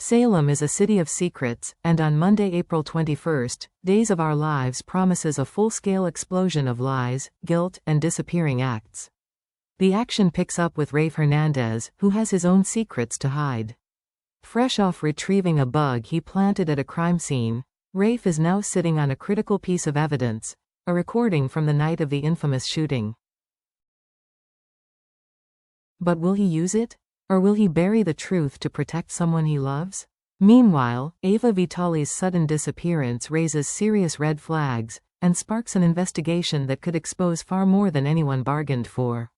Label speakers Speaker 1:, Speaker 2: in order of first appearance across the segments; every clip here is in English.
Speaker 1: Salem is a city of secrets, and on Monday, April 21st, Days of Our Lives promises a full-scale explosion of lies, guilt, and disappearing acts. The action picks up with Rafe Hernandez, who has his own secrets to hide. Fresh off retrieving a bug he planted at a crime scene, Rafe is now sitting on a critical piece of evidence, a recording from the night of the infamous shooting. But will he use it? Or will he bury the truth to protect someone he loves? Meanwhile, Ava Vitale's sudden disappearance raises serious red flags, and sparks an investigation that could expose far more than anyone bargained for.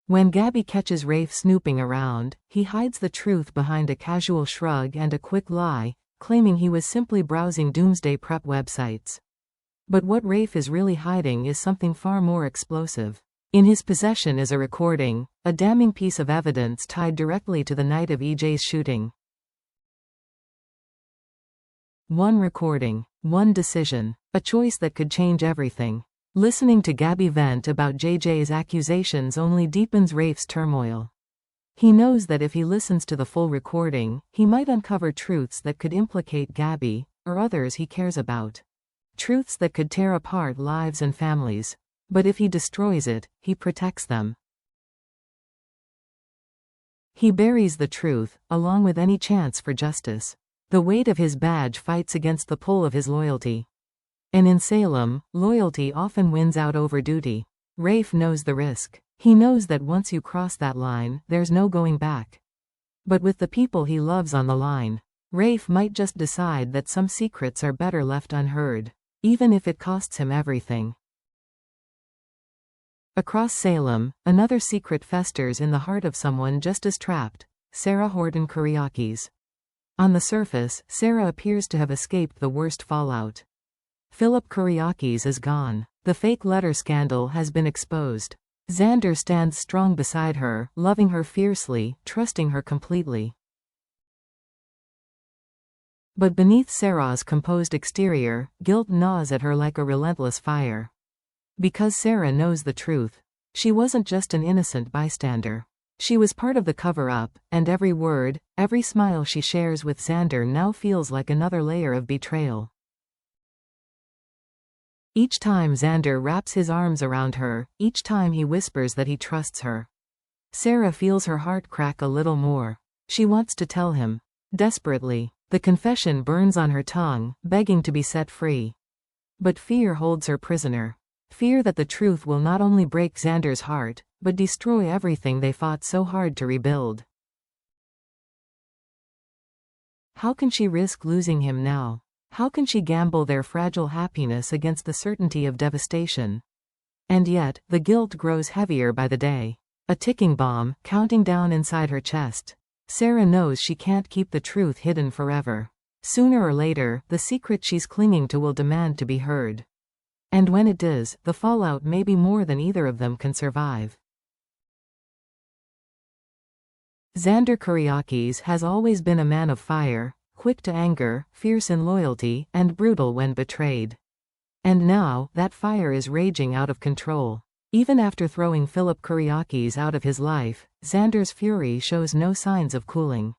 Speaker 1: When Gabby catches Rafe snooping around, he hides the truth behind a casual shrug and a quick lie, claiming he was simply browsing doomsday prep websites. But what Rafe is really hiding is something far more explosive. In his possession is a recording, a damning piece of evidence tied directly to the night of EJ's shooting. One recording, one decision, a choice that could change everything. Listening to Gabby vent about JJ's accusations only deepens Rafe's turmoil. He knows that if he listens to the full recording, he might uncover truths that could implicate Gabby, or others he cares about. Truths that could tear apart lives and families. But if he destroys it, he protects them. He buries the truth, along with any chance for justice. The weight of his badge fights against the pull of his loyalty. And in Salem, loyalty often wins out over duty. Rafe knows the risk. He knows that once you cross that line, there's no going back. But with the people he loves on the line, Rafe might just decide that some secrets are better left unheard, even if it costs him everything. Across Salem, another secret festers in the heart of someone just as trapped, Sarah Horton Kuriakis. On the surface, Sarah appears to have escaped the worst fallout. Philip Kuriakis is gone. The fake letter scandal has been exposed. Xander stands strong beside her, loving her fiercely, trusting her completely. But beneath Sarah's composed exterior, guilt gnaws at her like a relentless fire. Because Sarah knows the truth. She wasn't just an innocent bystander. She was part of the cover-up, and every word, every smile she shares with Xander now feels like another layer of betrayal. Each time Xander wraps his arms around her, each time he whispers that he trusts her, Sarah feels her heart crack a little more. She wants to tell him. Desperately. The confession burns on her tongue, begging to be set free. But fear holds her prisoner. Fear that the truth will not only break Xander's heart, but destroy everything they fought so hard to rebuild. How can she risk losing him now? How can she gamble their fragile happiness against the certainty of devastation? And yet, the guilt grows heavier by the day. A ticking bomb, counting down inside her chest. Sarah knows she can't keep the truth hidden forever. Sooner or later, the secret she's clinging to will demand to be heard. And when it does, the fallout may be more than either of them can survive. Xander Kuriakis has always been a man of fire, quick to anger, fierce in loyalty, and brutal when betrayed. And now, that fire is raging out of control. Even after throwing Philip Kuriakis out of his life, Xander's fury shows no signs of cooling.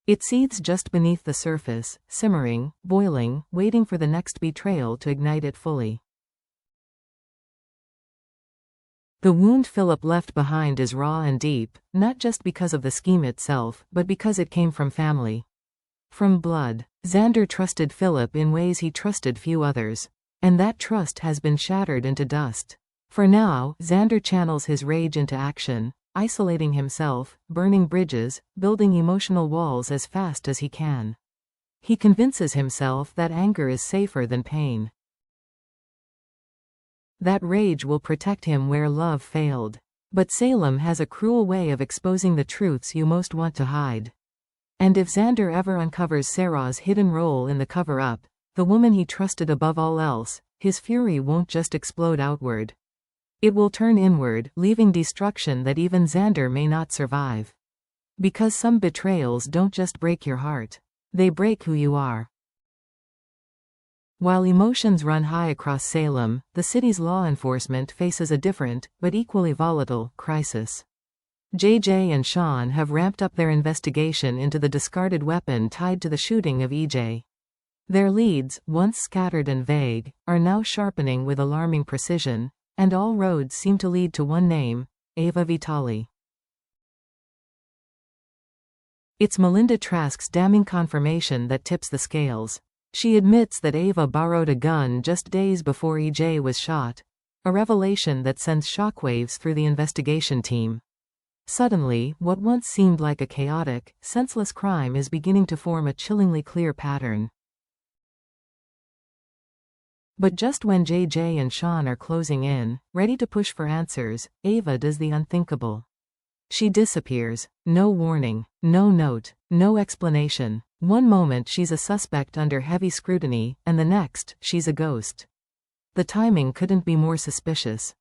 Speaker 1: It seethes just beneath the surface, simmering, boiling, waiting for the next betrayal to ignite it fully. The wound Philip left behind is raw and deep, not just because of the scheme itself, but because it came from family. From blood. Xander trusted Philip in ways he trusted few others. And that trust has been shattered into dust. For now, Xander channels his rage into action, isolating himself, burning bridges, building emotional walls as fast as he can. He convinces himself that anger is safer than pain. That rage will protect him where love failed. But Salem has a cruel way of exposing the truths you most want to hide. And if Xander ever uncovers Sarah's hidden role in the cover-up, the woman he trusted above all else, his fury won't just explode outward. It will turn inward, leaving destruction that even Xander may not survive. Because some betrayals don't just break your heart. They break who you are. While emotions run high across Salem, the city's law enforcement faces a different, but equally volatile, crisis. JJ and Sean have ramped up their investigation into the discarded weapon tied to the shooting of EJ. Their leads, once scattered and vague, are now sharpening with alarming precision, and all roads seem to lead to one name: Ava Vitali. It's Melinda Trask's damning confirmation that tips the scales. She admits that Ava borrowed a gun just days before EJ was shot, a revelation that sends shockwaves through the investigation team. Suddenly, what once seemed like a chaotic, senseless crime is beginning to form a chillingly clear pattern. But just when JJ and Sean are closing in, ready to push for answers, Ava does the unthinkable. She disappears. No warning, no note, no explanation. One moment she's a suspect under heavy scrutiny, and the next, she's a ghost. The timing couldn't be more suspicious.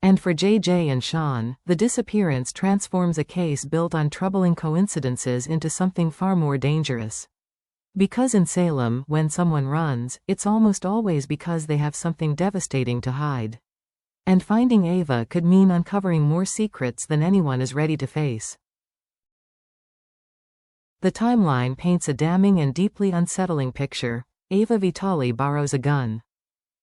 Speaker 1: And for JJ and Sean, the disappearance transforms a case built on troubling coincidences into something far more dangerous. Because in Salem, when someone runs, it's almost always because they have something devastating to hide. And finding Ava could mean uncovering more secrets than anyone is ready to face. The timeline paints a damning and deeply unsettling picture. Ava Vitali borrows a gun.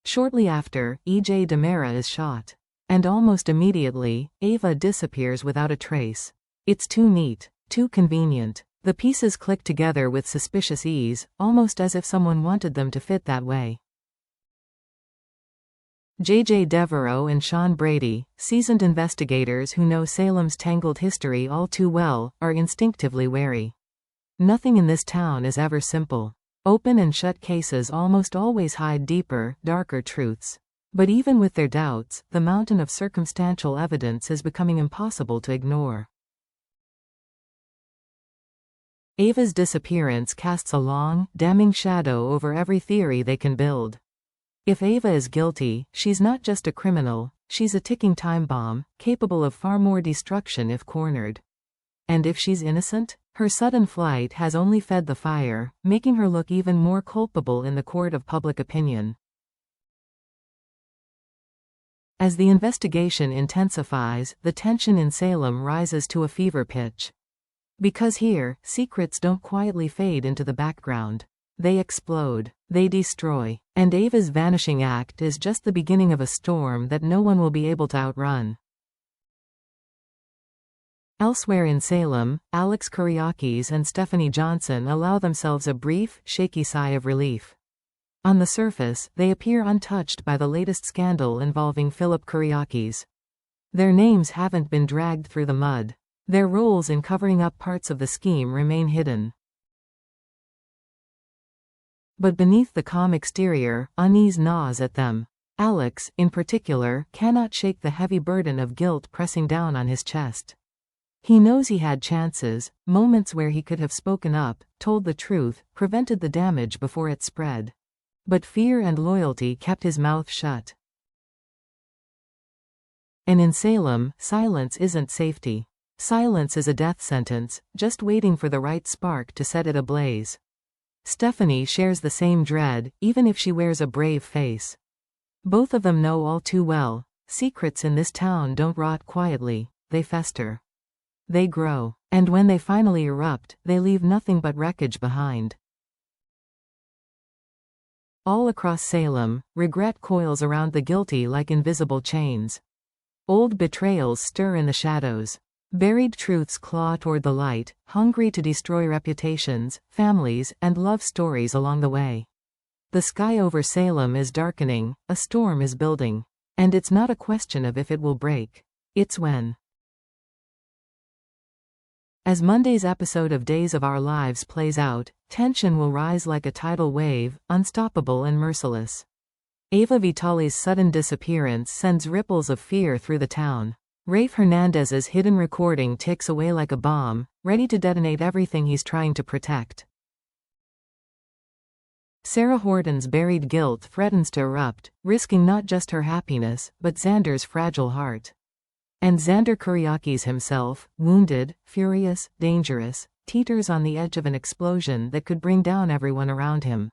Speaker 1: Shortly after, EJ Demera is shot. And almost immediately, Ava disappears without a trace. It's too neat, too convenient. The pieces click together with suspicious ease, almost as if someone wanted them to fit that way. JJ Devereaux and Sean Brady, seasoned investigators who know Salem's tangled history all too well, are instinctively wary. Nothing in this town is ever simple. Open and shut cases almost always hide deeper, darker truths. But even with their doubts, the mountain of circumstantial evidence is becoming impossible to ignore. Ava's disappearance casts a long, damning shadow over every theory they can build. If Ava is guilty, she's not just a criminal, she's a ticking time bomb, capable of far more destruction if cornered. And if she's innocent, her sudden flight has only fed the fire, making her look even more culpable in the court of public opinion. As the investigation intensifies, the tension in Salem rises to a fever pitch. Because here, secrets don't quietly fade into the background. They explode. They destroy. And Ava's vanishing act is just the beginning of a storm that no one will be able to outrun. Elsewhere in Salem, Alex Kyriakis and Stephanie Johnson allow themselves a brief, shaky sigh of relief. On the surface, they appear untouched by the latest scandal involving Philip Kyriakis. Their names haven't been dragged through the mud. Their roles in covering up parts of the scheme remain hidden. But beneath the calm exterior, unease gnaws at them. Alex, in particular, cannot shake the heavy burden of guilt pressing down on his chest. He knows he had chances, moments where he could have spoken up, told the truth, prevented the damage before it spread. But fear and loyalty kept his mouth shut. And in Salem, silence isn't safety. Silence is a death sentence, just waiting for the right spark to set it ablaze. Stephanie shares the same dread, even if she wears a brave face. Both of them know all too well, secrets in this town don't rot quietly, they fester. They grow. And when they finally erupt, they leave nothing but wreckage behind. All across Salem, regret coils around the guilty like invisible chains. Old betrayals stir in the shadows. Buried truths claw toward the light, hungry to destroy reputations, families, and love stories along the way. The sky over Salem is darkening, a storm is building. And it's not a question of if it will break. It's when. As Monday's episode of Days of Our Lives plays out, tension will rise like a tidal wave, unstoppable and merciless. Ava Vitali's sudden disappearance sends ripples of fear through the town. Rafe Hernandez's hidden recording ticks away like a bomb, ready to detonate everything he's trying to protect. Sarah Horton's buried guilt threatens to erupt, risking not just her happiness, but Xander's fragile heart. And Xander Kyriakis himself, wounded, furious, dangerous, teeters on the edge of an explosion that could bring down everyone around him.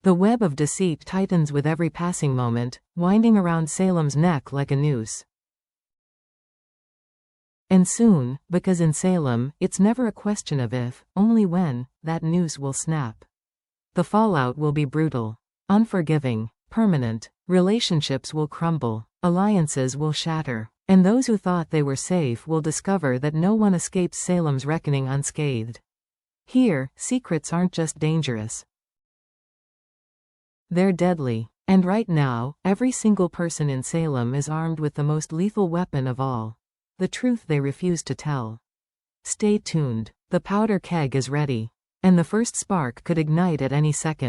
Speaker 1: The web of deceit tightens with every passing moment, winding around Salem's neck like a noose. And soon, because in Salem, it's never a question of if, only when, that noose will snap. The fallout will be brutal, unforgiving, permanent. Relationships will crumble, alliances will shatter, and those who thought they were safe will discover that no one escapes Salem's reckoning unscathed. Here, secrets aren't just dangerous. They're deadly. And right now, every single person in Salem is armed with the most lethal weapon of all. The truth they refuse to tell. Stay tuned. The powder keg is ready. And the first spark could ignite at any second.